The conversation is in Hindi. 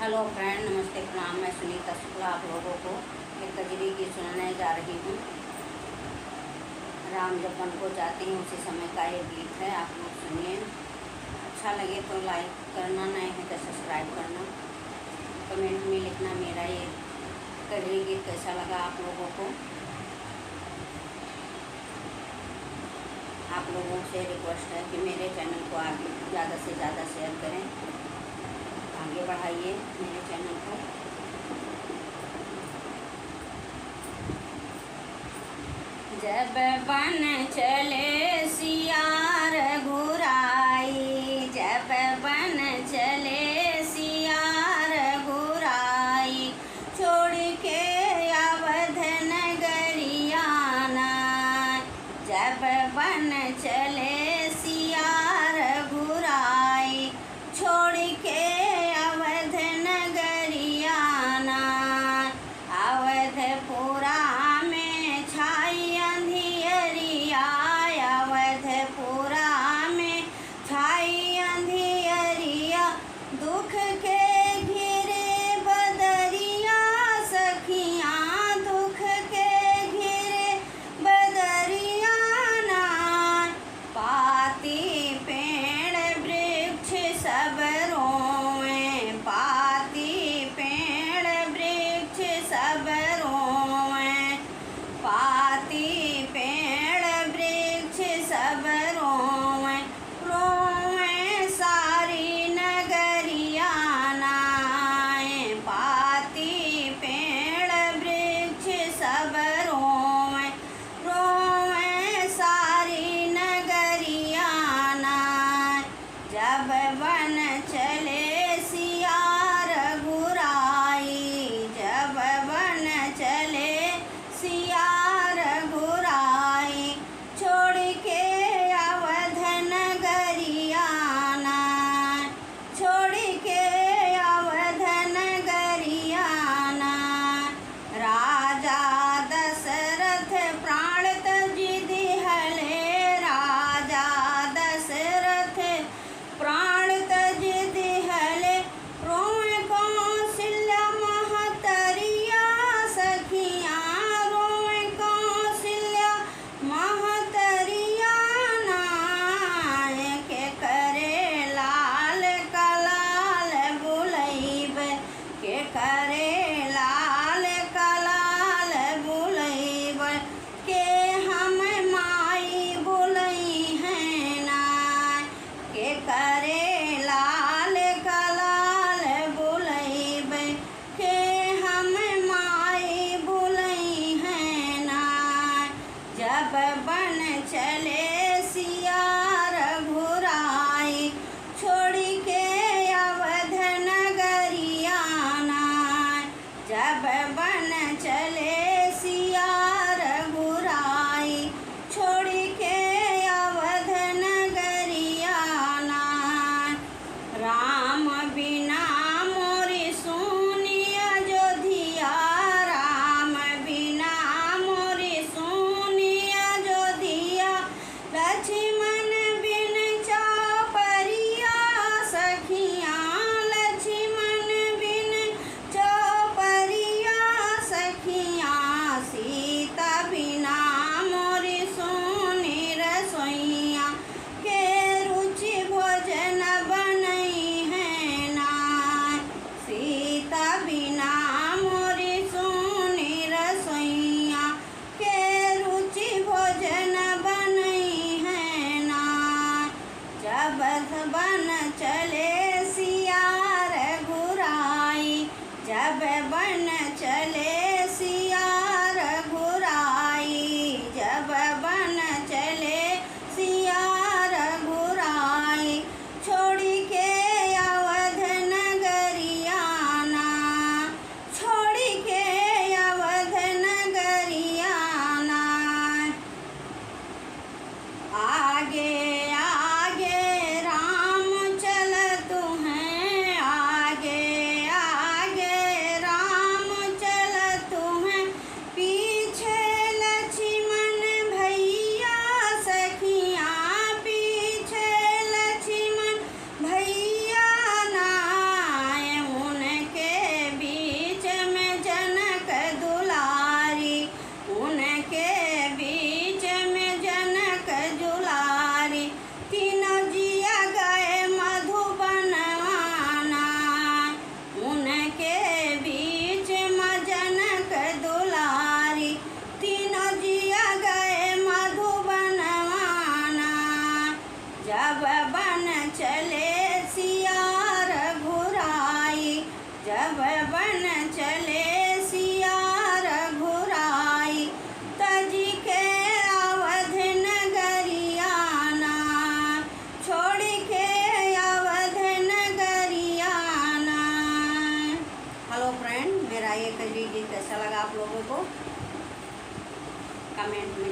हेलो फ्रेंड, नमस्ते, प्रणाम। मैं सुनीता शुक्ला आप लोगों को एक कजरी की सुनाने जा रही हूँ। राम जब वन को जाते हैं उसी समय का ये गीत है। आप लोग सुनिए। अच्छा लगे तो लाइक करना, नहीं है तो सब्सक्राइब करना। कमेंट में लिखना मेरा ये कजरी गीत कैसा लगा आप लोगों को। आप लोगों से रिक्वेस्ट है कि मेरे चैनल को आगे ज़्यादा से ज़्यादा शेयर करें, आगे बढ़ाइए मेरे चैनल को। जब बन चले सिया रघुराई, जब बन चले सिया रघुराई, छोड़ के अवध नगरिया ना। जब बन चले सिया रघुराई, छोड़ के अवध नगरिया ना। अवधपुरा में छाई अंधियरिया, अवधपुरा में छाई अंधियरिया, दुख के घिरे बदरिया सखियाँ, दुख के घिरे बदरिया ना। पाती पेड़ वृक्ष सब रोएं, पाती पेड़ वृक्ष सब रोएं, पाती पेड़ वृक्ष सब रोएं, रोएं सारी नगरिया नाएं। पाती पेड़ वृक्ष सब रोएं, रोएं सारी नगरिया नाएं। जब वन चले सिया रघुराई, जब वन चले सिया रघुराई, छोड़ के अवध नगरिया ना। छोड़ के अवध नगरिया ना। राजा दशरथ प्राण तजी दिहले, राजा दशरथ प्राण तज दिहले, रोए कौशल्या महतरिया सखियाँ, रोए कौशल्या महतरिया नाय। के करे लाल कलाल बुलैब, के करे लाल कलाल बुलैब, के हम माई बुलई हैं नाय। के करे लाल कलाल बुलैब, के हम माई बुलई हैं नाय। जब बन चले सिया रघुराई, छोड़ के अवध नगरिया नाय। जब बन चले सिया रघुराई, छोड़ के अवध नगरिया नाय। राम बिना मोरी सुनी अयोध्या, राम बिना मोरी सुनी अयोध्या, लक्ष्मण बिन चौपरिया सखियाँ, लक्ष्मण बिन चौपरिया सखियाँ, सीता बिना मोरी सुनी रसोइया, के रुचि भोजन बनई है नाय। सीता बिना मोरी सुनी रसोइया, के रुचि भोजन बनई है नाय। जब बन चले सिया रघुराई, जब बन चले सिया रघुराई, जब बन चले सिया रघुराई, छोड़ के अवध नगरिया ना। छोड़ के अवध नगरिया ना। आगे आगे राम चलतु हैं, आगे आगे राम चलतु बन चले सिया रघुराई, जब बन चले सिया रघुराई, तजी के अवध नगरियाना, छोड़ के अवध नगरियाना। हेलो फ्रेंड, मेरा ये कजरी गीत कैसा लगा आप लोगों को कमेंट में